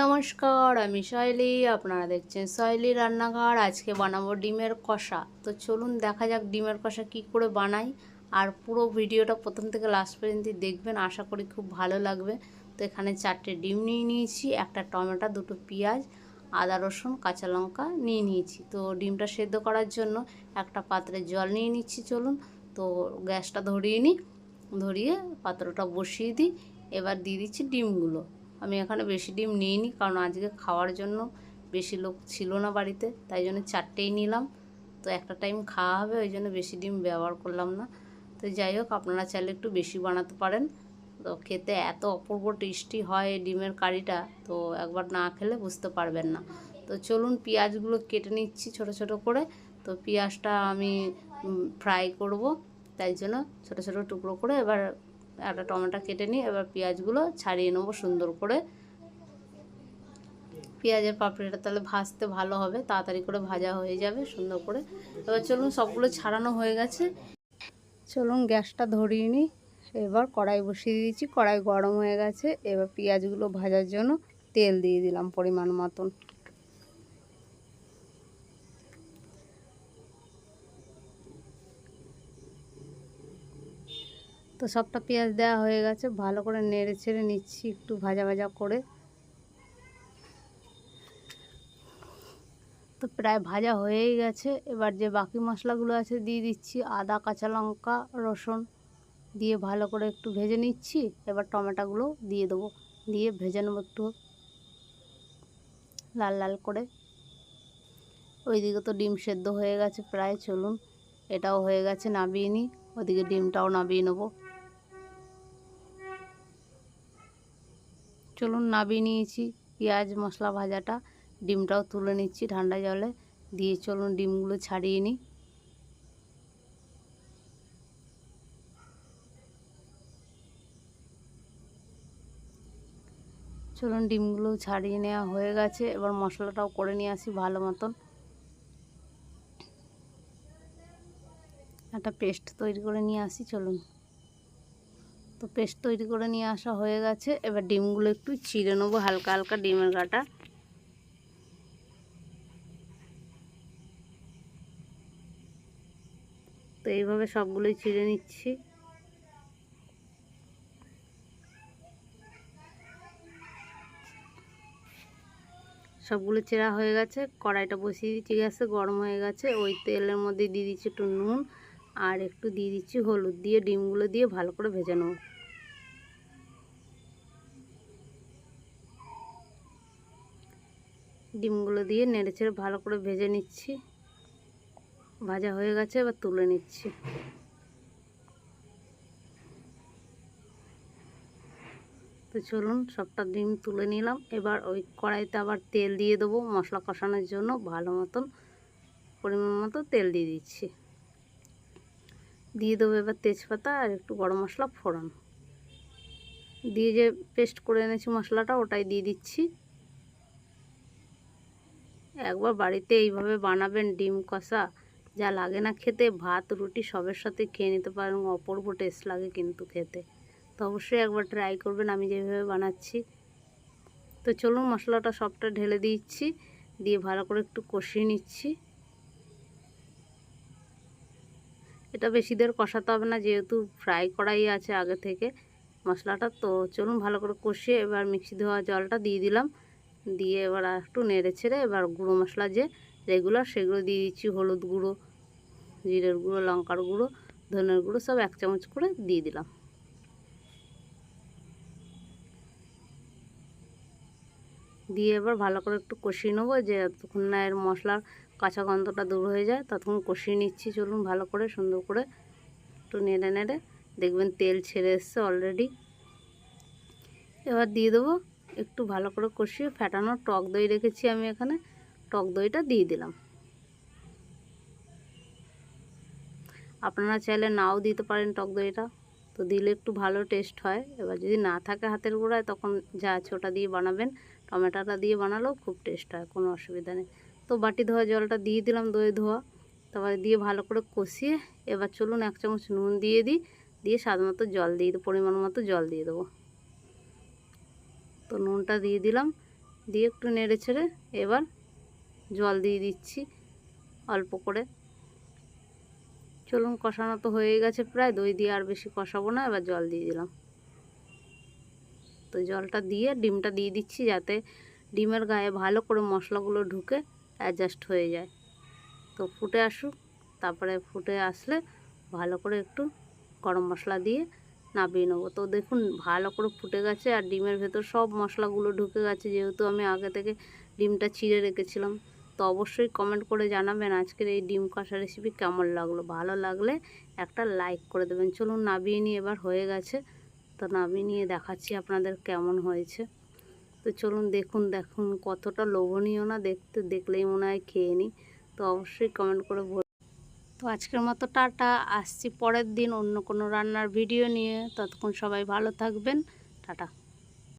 নমস্কার, আমি শৈলী। আপনারা দেখছেন শৈলী রান্নাঘর। আজকে বানাবো ডিমের কষা। তো চলুন দেখা যাক ডিমের কষা কি করে বানাই। আর পুরো ভিডিওটা প্রথম থেকে লাস্ট পর্যন্ত দেখবেন, আশা করি খুব ভালো লাগবে। তো এখানে 4টে ডিম নিয়ে নিয়েছি, একটা টমেটো, 2টো পেঁয়াজ, আদা রসুন কাঁচা লঙ্কা নিয়ে নিয়েছি। তো ডিমটা সেদ্ধ করার জন্য একটা পাত্রে জল নিয়ে নিচ্ছি। চলুন তো গ্যাসটা ধরিয়ে পাত্রটা বসিয়ে দিই। এবার দিয়ে দিচ্ছি ডিমগুলো। আমি এখানে বেশি ডিম নিইনি, কারণ আজকে খাওয়ার জন্য বেশি লোক ছিল না বাড়িতে, তাই জন্য 4টেই নিলাম। তো একটা টাইম খাওয়া হবে, ওই জন্য বেশি ডিম ব্যবহার করলাম না। তো যাই হোক, আপনারা চাইলে একটু বেশি বানাতে পারেন। তো খেতে এত অপূর্ব টেস্টি হয় এই ডিমের কারিটা, তো একবার না খেলে বুঝতে পারবেন না। তো চলুন পেঁয়াজগুলো কেটে নিচ্ছি ছোট ছোট করে। তো পেঁয়াজটা আমি ফ্রাই করব, তাই জন্য ছোট ছোট টুকরো করে এবার একটা টমেটো কেটে নিই। এবার পেঁয়াজগুলো ছাড়িয়ে নেবো সুন্দর করে। পেঁয়াজের পাপড়িটা তাহলে ভাজতে ভালো হবে, তাড়াতাড়ি করে ভাজা হয়ে যাবে সুন্দর করে। এবার চলুন, সবগুলো ছাড়ানো হয়ে গেছে। চলুন গ্যাসটা ধরিয়ে নিই। এবার কড়াই বসিয়ে দিয়েছি, কড়াই গরম হয়ে গেছে। এবার পেঁয়াজগুলো ভাজার জন্য তেল দিয়ে দিলাম পরিমাণ মতন। তো সবটা পেঁয়াজ দেওয়া হয়ে গেছে, ভালো করে নেড়ে ছেড়ে নিচ্ছি একটু ভাজা ভাজা করে। তো প্রায় ভাজা হয়েই গেছে। এবার যে বাকি মশলাগুলো আছে দিয়ে দিচ্ছি। আদা কাঁচা লঙ্কা রসুন দিয়ে ভালো করে একটু ভেজে নিচ্ছি। এবার টমেটোগুলো দিয়ে দেবো, দিয়ে ভেজে নেবো একটু লাল লাল করে। ওইদিকে তো ডিম সেদ্ধ হয়ে গেছে প্রায়। চলুন এটাও হয়ে গেছে, নামিয়ে নিই। ওদিকে ডিমটাও নামিয়ে নেবো। চলুন নামিয়ে নিয়েছি পেঁয়াজ মশলা ভাজাটা। ডিমটাও তুলে নিচ্ছি ঠান্ডা জলে দিয়ে। চলুন ডিমগুলো ছাড়িয়ে নিই। চলুন ডিমগুলো ছাড়িয়ে নেওয়া হয়ে গেছে। এবার মশলাটাও করে নিয়ে আসি ভালো মতন। একটা পেস্ট তৈরি করে নিয়ে আসি। চলুন, তো পেস্ট তৈরি করে নিয়ে আসা হয়ে গেছে। এবার ডিমগুলো একটু চিড়ে নেবো হালকা হালকা, ডিমের গাটা। তো এইভাবে সবগুলোই চিড়ে নিচ্ছি। সবগুলো চেরা হয়ে গেছে। কড়াইটা বসিয়ে দিচ্ছি গ্যাসে, গরম হয়ে গেছে। ওই তেলের মধ্যে দিয়ে দিচ্ছি একটু নুন আর একটু দিয়ে দিচ্ছি হলুদ, দিয়ে ডিমগুলো দিয়ে ভালো করে ভেজে নেব। ডিমগুলো দিয়ে নেড়ে ছেড়ে ভালো করে ভেজে নিচ্ছি। ভাজা হয়ে গেছে, এবার তুলে নিচ্ছি। তো চলুন সবটা ডিম তুলে নিলাম। এবার ওই কড়াইতে আবার তেল দিয়ে দেবো মশলা কষানোর জন্য। ভালো মতন পরিমাণ মতো তেল দিয়ে দিচ্ছি। দিয়ে দেবো এবার তেজপাতা আর একটু গরম মশলা ফোড়ন দিয়ে, যে পেস্ট করে এনেছি মশলাটা ওটাই দিয়ে দিচ্ছি। একবার বাড়িতে এইভাবে বানাবেন ডিম কষা, যা লাগে না খেতে, ভাত রুটি সবের সাথে খেয়ে নিতে পারেন। অপূর্ব টেস্ট লাগে কিন্তু খেতে। তো অবশ্যই একবার ট্রাই করবেন আমি যেভাবে বানাচ্ছি। তো চলুন মশলাটা সবটা ঢেলে দিচ্ছি, দিয়ে ভালো করে একটু কষিয়ে নিচ্ছি। এটা বেশি দেরি কষাতে হবে না, যেহেতু ফ্রাই করাই আছে আগে থেকে মশলাটা। তো চলুন ভালো করে কষিয়ে এবার মিক্সি ধোয়া জলটা দিয়ে দিলাম। দিয়ে এবার একটু নেড়ে ছেড়ে এবার গুঁড়ো মশলা যে রেগুলার সেগুলো দিয়ে দিচ্ছি। হলুদ গুঁড়ো, জিরের গুঁড়ো, লঙ্কার গুঁড়ো, ধনের গুঁড়ো সব 1 চামচ করে দিয়ে দিলাম। দিয়ে এবার ভালো করে একটু কষিয়ে নেবো, যে যতক্ষণ না এর মশলার কাঁচা গন্ধটা দূর হয়ে যায় ততক্ষণ কষিয়ে নিচ্ছি। চলুন ভালো করে সুন্দর করে একটু নেড়ে নেড়ে, দেখবেন তেল ছেড়ে এসছে অলরেডি। এবার দিয়ে দেবো একটু ভালো করে কষিয়ে ফেটানো টক দই রেখেছি আমি এখানে, টক দইটা দিয়ে দিলাম। আপনারা চাইলে নাও দিতে পারেন টক দইটা, তো দিলে একটু ভালো টেস্ট হয়। এবার যদি না থাকে হাতের গোড়ায়, তখন যা আছে ওটা দিয়ে বানাবেন। টমেটোটা দিয়ে বানালেও খুব টেস্ট হয়, কোনো অসুবিধা নেই। তো বাটি ধোয়া জলটা দিয়ে দিলাম, দই ধোয়া। তারপরে দিয়ে ভালো করে কষিয়ে এবার চলুন 1 চামচ নুন দিয়ে দিই, দিয়ে স্বাদ মতো জল দিয়ে দেবো, পরিমাণ মতো জল দিয়ে দেবো। তো নুনটা দিয়ে দিলাম, দিয়ে একটু নেড়ে ছেড়ে এবার জল দিয়ে দিচ্ছি অল্প করে। চলুন, কষানো তো হয়ে গেছে প্রায়, দই দিয়ে আর বেশি কষাবো না, এবার জল দিয়ে দিলাম। তো জলটা দিয়ে ডিমটা দিয়ে দিচ্ছি যাতে ডিমের গায়ে ভালো করে মশলাগুলো ঢুকে অ্যাডজাস্ট হয়ে যায়। তো ফুটে আসুক, তারপরে ফুটে আসলে ভালো করে একটু গরম মশলা দিয়ে নামিয়ে নেবো। তো দেখুন ভালো করে ফুটে গেছে আর ডিমের ভেতর সব মশলাগুলো ঢুকে গেছে, যেহেতু আমি আগে থেকে ডিমটা চিড়ে রেখেছিলাম। তো অবশ্যই কমেন্ট করে জানাবেন আজকের এই ডিম কষা রেসিপি কেমন লাগলো। ভালো লাগলে একটা লাইক করে দেবেন। চলুন নামিয়ে নিয়ে এবার হয়ে গেছে, তো নামিয়ে নিয়ে দেখাচ্ছি আপনাদের কেমন হয়েছে। তো চলুন দেখুন কতটা লোভনীয় না দেখতে, দেখলেই মনে হয় খেয়ে নিই। তো অবশ্যই কমেন্ট করে তো আজকের মতো টাটা, আসছি পরের দিন অন্য কোনো রান্নার ভিডিও নিয়ে। ততক্ষণ সবাই ভালো থাকবেন, টাটা।